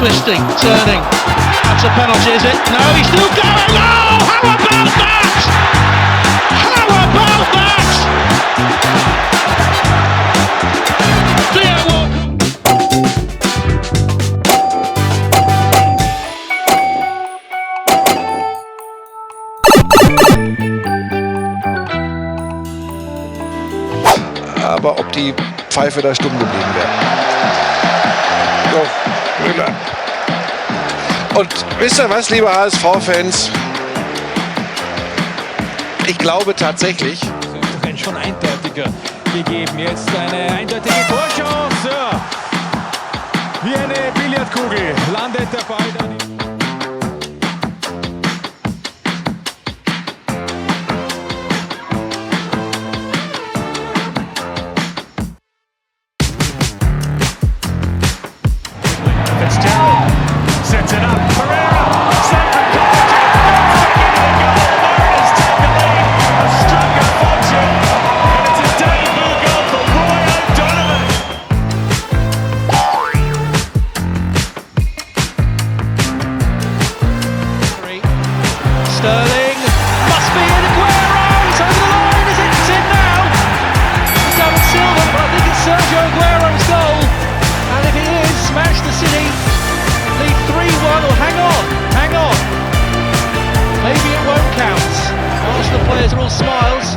twisting, turning. That's a penalty, is it? No, he's still going. Oh, how about that? How about that? Theo Walcott. Aber ob die Pfeife da stumm geblieben wäre. So, Müller. Und wisst ihr was, liebe HSV-Fans? Ich glaube tatsächlich. Schon eindeutiger gegeben. Jetzt eine eindeutige Torchance. Wie eine Billardkugel landet der Ball dann. Sets it up. Pereira. Sacred a stronger fortune. And it's a debut goal for Roy O'Donovan. Sterling must be in. Aguero. It's over the line. Is it? It's in now. David Silva, but I think it's Sergio Aguero's goal. And if it is, Manchester City lead 3-1. Or hang on. Maybe it won't count. Arsenal players are all smiles.